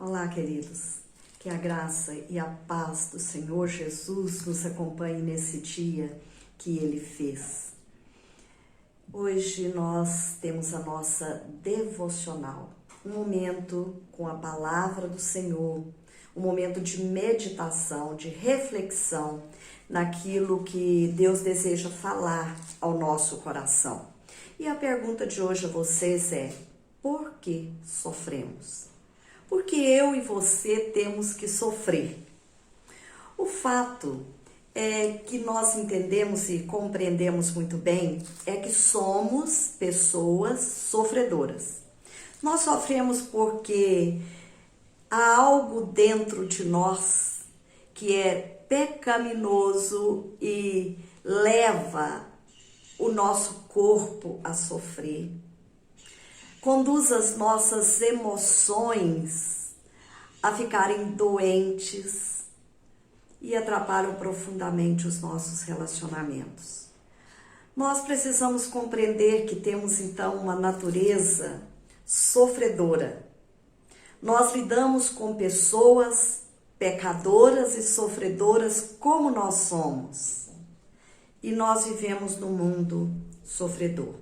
Olá, queridos. Que a graça e a paz do Senhor Jesus nos acompanhe nesse dia que Ele fez. Hoje nós temos a nossa devocional, um momento com a palavra do Senhor, um momento de meditação, de reflexão naquilo que Deus deseja falar ao nosso coração. E a pergunta de hoje a vocês é: por que sofremos? Porque eu e você temos que sofrer. O fato é que nós entendemos e compreendemos muito bem é que somos pessoas sofredoras. Nós sofremos porque há algo dentro de nós que é pecaminoso e leva o nosso corpo a sofrer. Conduz as nossas emoções a ficarem doentes e atrapalham profundamente os nossos relacionamentos. Nós precisamos compreender que temos então uma natureza sofredora. Nós lidamos com pessoas pecadoras e sofredoras como nós somos. E nós vivemos num mundo sofredor.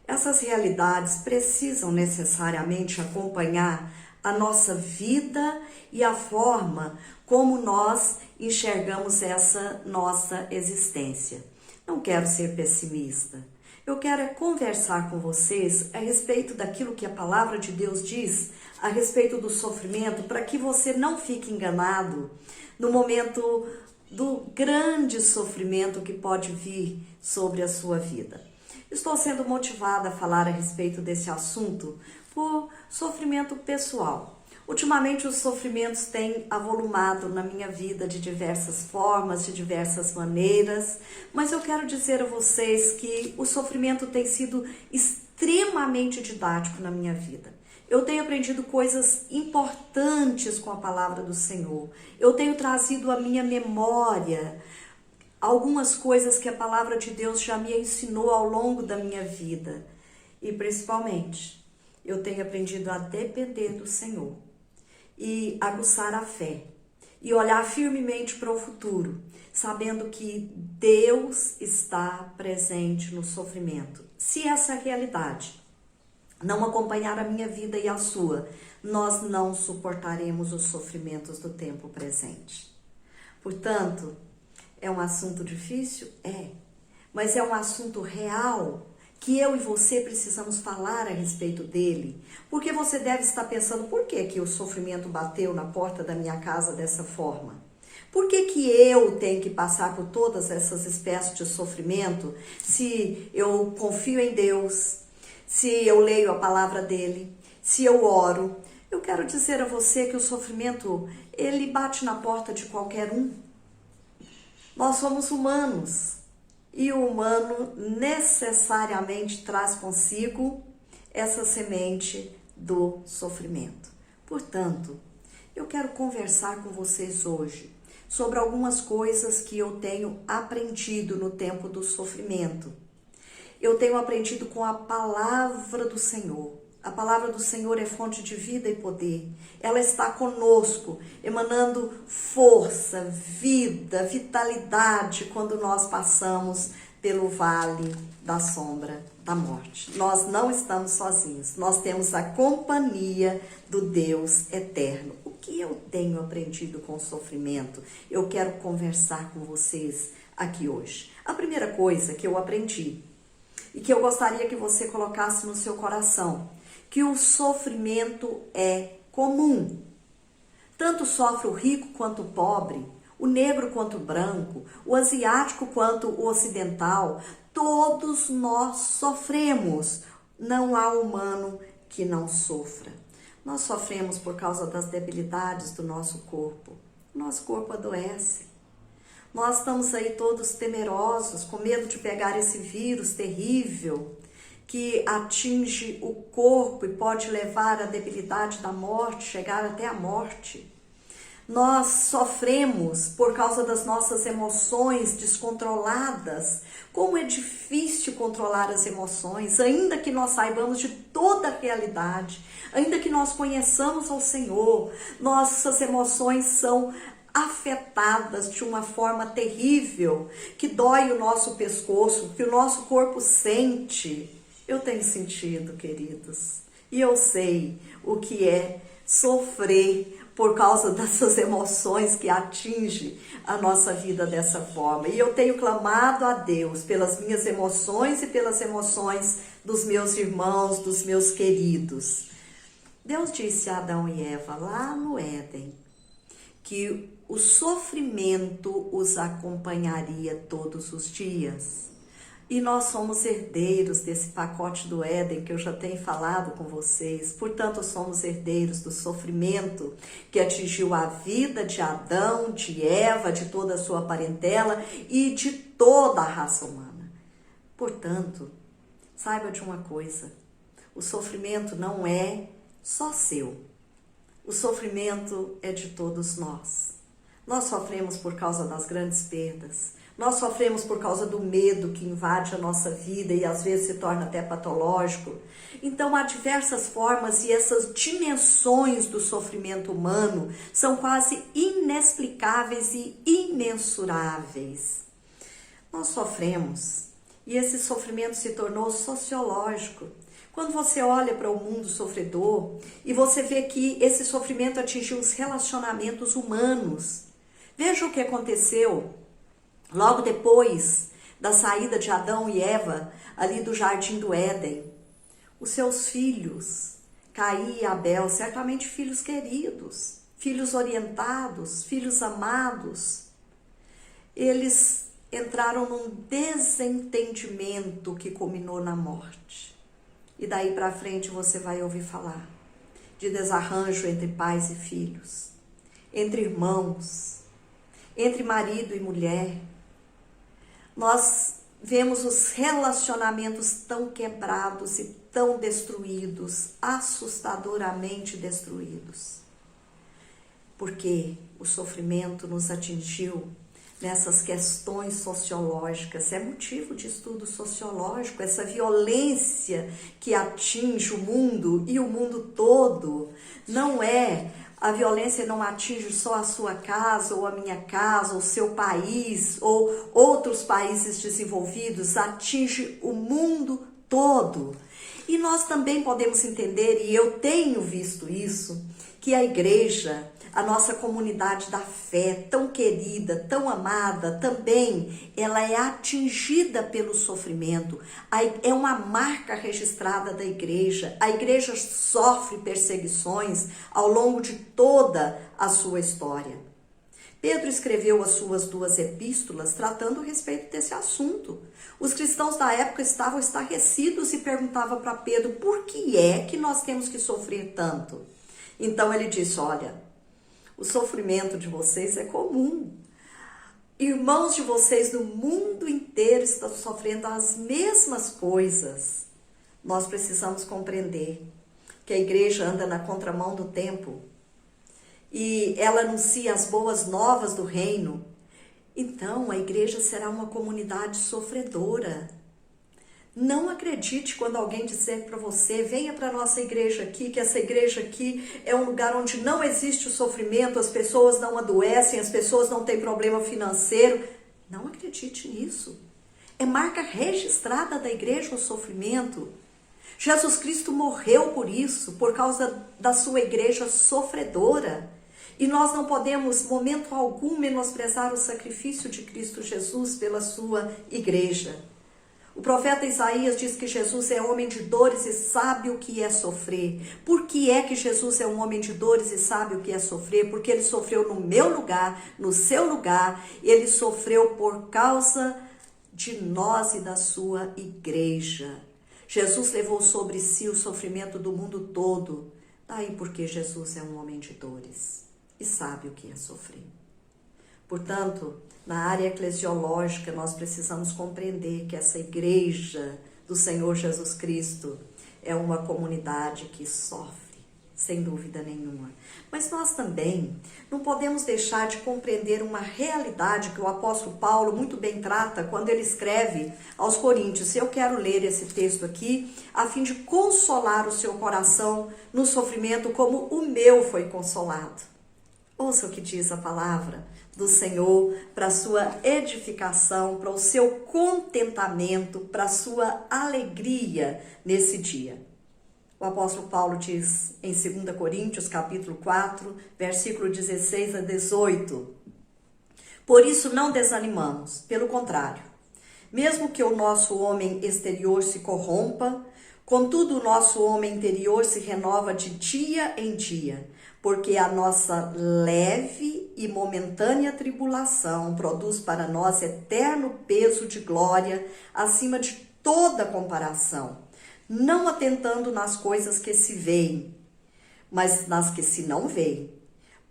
Essas realidades precisam necessariamente acompanhar a nossa vida e a forma como nós enxergamos essa nossa existência. Não quero ser pessimista. Eu quero conversar com vocês a respeito daquilo que a palavra de Deus diz a respeito do sofrimento, para que você não fique enganado no momento do grande sofrimento que pode vir sobre a sua vida. Estou sendo motivada a falar a respeito desse assunto por sofrimento pessoal. Ultimamente os sofrimentos têm avolumado na minha vida de diversas formas, de diversas maneiras, mas eu quero dizer a vocês que o sofrimento tem sido extremamente didático na minha vida. Eu tenho aprendido coisas importantes com a palavra do Senhor. Eu tenho trazido à minha memória algumas coisas que a palavra de Deus já me ensinou ao longo da minha vida. E principalmente, eu tenho aprendido a depender do Senhor e aguçar a fé e olhar firmemente para o futuro, sabendo que Deus está presente no sofrimento. Se essa realidade não acompanhar a minha vida e a sua, nós não suportaremos os sofrimentos do tempo presente. Portanto, é um assunto difícil? É. Mas é um assunto real que eu e você precisamos falar a respeito dele. Porque você deve estar pensando, por que que o sofrimento bateu na porta da minha casa dessa forma? Por que que eu tenho que passar por todas essas espécies de sofrimento se eu confio em Deus, se eu leio a palavra dele, se eu oro? Eu quero dizer a você que o sofrimento, ele bate na porta de qualquer um. Nós somos humanos e o humano necessariamente traz consigo essa semente do sofrimento. Portanto, eu quero conversar com vocês hoje sobre algumas coisas que eu tenho aprendido no tempo do sofrimento. Eu tenho aprendido com a palavra do Senhor. A palavra do Senhor é fonte de vida e poder. Ela está conosco, emanando força, vida, vitalidade quando nós passamos pelo vale da sombra da morte. Nós não estamos sozinhos, nós temos a companhia do Deus eterno. O que eu tenho aprendido com o sofrimento? Eu quero conversar com vocês aqui hoje. A primeira coisa que eu aprendi e que eu gostaria que você colocasse no seu coração, que o sofrimento é comum. Tanto sofre o rico quanto o pobre, o negro quanto o branco, o asiático quanto o ocidental. Todos nós sofremos. Não há humano que não sofra. Nós sofremos por causa das debilidades do nosso corpo. Nosso corpo adoece. Nós estamos aí todos temerosos, com medo de pegar esse vírus terrível que atinge o corpo e pode levar à debilidade da morte, chegar até a morte. Nós sofremos por causa das nossas emoções descontroladas. Como é difícil controlar as emoções, ainda que nós saibamos de toda a realidade, ainda que nós conheçamos ao Senhor, nossas emoções são afetadas de uma forma terrível, que dói o nosso pescoço, que o nosso corpo sente. Eu tenho sentido, queridos, e eu sei o que é sofrer por causa dessas emoções que atingem a nossa vida dessa forma. E eu tenho clamado a Deus pelas minhas emoções e pelas emoções dos meus irmãos, dos meus queridos. Deus disse a Adão e Eva lá no Éden que o sofrimento os acompanharia todos os dias. E nós somos herdeiros desse pacote do Éden que eu já tenho falado com vocês. Portanto, somos herdeiros do sofrimento que atingiu a vida de Adão, de Eva, de toda a sua parentela e de toda a raça humana. Portanto, saiba de uma coisa: o sofrimento não é só seu. O sofrimento é de todos nós. Nós sofremos por causa das grandes perdas. Nós sofremos por causa do medo que invade a nossa vida e às vezes se torna até patológico. Então há diversas formas e essas dimensões do sofrimento humano são quase inexplicáveis e imensuráveis. Nós sofremos e esse sofrimento se tornou sociológico. Quando você olha para o mundo sofredor e você vê que esse sofrimento atingiu os relacionamentos humanos. Veja o que aconteceu logo depois da saída de Adão e Eva, ali do Jardim do Éden. Os seus filhos, Caim e Abel, certamente filhos queridos, filhos orientados, filhos amados, eles entraram num desentendimento que culminou na morte. E daí para frente você vai ouvir falar de desarranjo entre pais e filhos, entre irmãos, entre marido e mulher. Nós vemos os relacionamentos tão quebrados e tão destruídos, assustadoramente destruídos. Porque o sofrimento nos atingiu nessas questões sociológicas, é motivo de estudo sociológico, essa violência que atinge o mundo e o mundo todo. Não é, a violência não atinge só a sua casa, ou a minha casa, ou o seu país, ou outros países desenvolvidos, atinge o mundo todo. E nós também podemos entender, e eu tenho visto isso, que a igreja, a nossa comunidade da fé, tão querida, tão amada, também ela é atingida pelo sofrimento. É uma marca registrada da igreja. A igreja sofre perseguições ao longo de toda a sua história. Pedro escreveu as suas 2 epístolas tratando a respeito desse assunto. Os cristãos da época estavam estarrecidos e perguntavam para Pedro: por que é que nós temos que sofrer tanto? Então ele disse: olha, o sofrimento de vocês é comum. Irmãos de vocês no mundo inteiro estão sofrendo as mesmas coisas. Nós precisamos compreender que a igreja anda na contramão do tempo e ela anuncia as boas novas do reino. Então a igreja será uma comunidade sofredora. Não acredite quando alguém disser para você: venha para a nossa igreja aqui, que essa igreja aqui é um lugar onde não existe o sofrimento, as pessoas não adoecem, as pessoas não têm problema financeiro. Não acredite nisso. É marca registrada da igreja o sofrimento. Jesus Cristo morreu por isso, por causa da sua igreja sofredora. E nós não podemos, momento algum, menosprezar o sacrifício de Cristo Jesus pela sua igreja. O profeta Isaías diz que Jesus é homem de dores e sabe o que é sofrer. Por que é que Jesus é um homem de dores e sabe o que é sofrer? Porque ele sofreu no meu lugar, no seu lugar. Ele sofreu por causa de nós e da sua igreja. Jesus levou sobre si o sofrimento do mundo todo. Daí porque Jesus é um homem de dores e sabe o que é sofrer. Portanto, na área eclesiológica, nós precisamos compreender que essa igreja do Senhor Jesus Cristo é uma comunidade que sofre. sem dúvida nenhuma. Mas nós também não podemos deixar de compreender uma realidade que o apóstolo Paulo muito bem trata quando ele escreve aos Coríntios. Eu quero ler esse texto aqui a fim de consolar o seu coração no sofrimento como o meu foi consolado. Ouça o que diz a palavra do Senhor para a sua edificação, para o seu contentamento, para a sua alegria nesse dia. O apóstolo Paulo diz em 2 Coríntios, capítulo 4, versículo 16 a 18. Por isso não desanimamos, pelo contrário. Mesmo que o nosso homem exterior se corrompa, contudo o nosso homem interior se renova de dia em dia, porque a nossa leve e momentânea tribulação produz para nós eterno peso de glória acima de toda comparação. Não atentando nas coisas que se veem, mas nas que se não veem.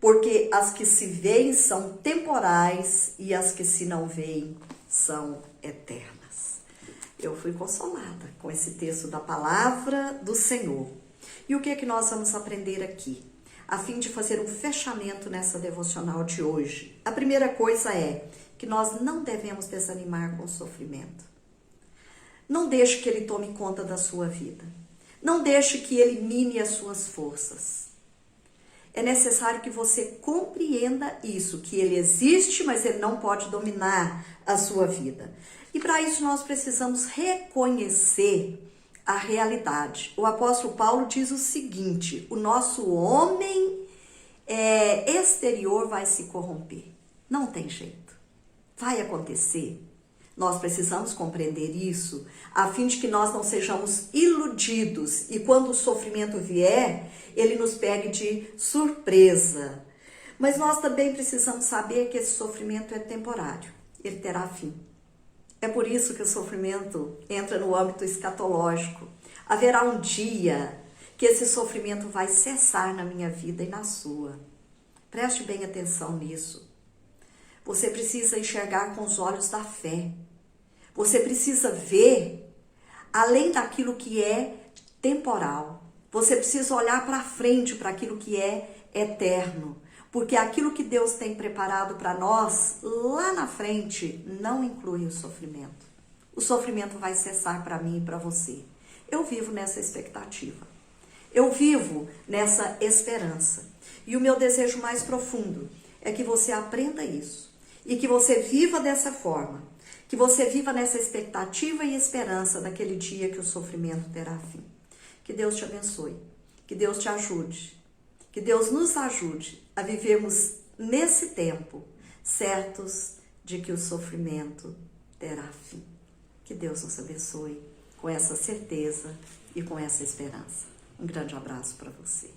Porque as que se veem são temporais e as que se não veem são eternas. Eu fui consolada com esse texto da palavra do Senhor. E o que é que nós vamos aprender aqui? A fim de fazer um fechamento nessa devocional de hoje. A primeira coisa é que nós não devemos desanimar com o sofrimento. Não deixe que ele tome conta da sua vida. Não deixe que ele mine as suas forças. É necessário que você compreenda isso, que ele existe, mas ele não pode dominar a sua vida. E para isso nós precisamos reconhecer a realidade. O apóstolo Paulo diz o seguinte: o nosso homem exterior vai se corromper. Não tem jeito. Vai acontecer. Nós precisamos compreender isso, a fim de que nós não sejamos iludidos e quando o sofrimento vier, ele nos pegue de surpresa. Mas nós também precisamos saber que esse sofrimento é temporário, ele terá fim. É por isso que o sofrimento entra no âmbito escatológico. Haverá um dia que esse sofrimento vai cessar na minha vida e na sua. Preste bem atenção nisso. Você precisa enxergar com os olhos da fé. Você precisa ver além daquilo que é temporal. Você precisa olhar para frente, para aquilo que é eterno. Porque aquilo que Deus tem preparado para nós, lá na frente, não inclui o sofrimento. O sofrimento vai cessar para mim e para você. Eu vivo nessa expectativa. Eu vivo nessa esperança. E o meu desejo mais profundo é que você aprenda isso. E que você viva dessa forma, que você viva nessa expectativa e esperança daquele dia que o sofrimento terá fim. Que Deus te abençoe, que Deus te ajude, que Deus nos ajude a vivermos nesse tempo certos de que o sofrimento terá fim. Que Deus nos abençoe com essa certeza e com essa esperança. Um grande abraço para você.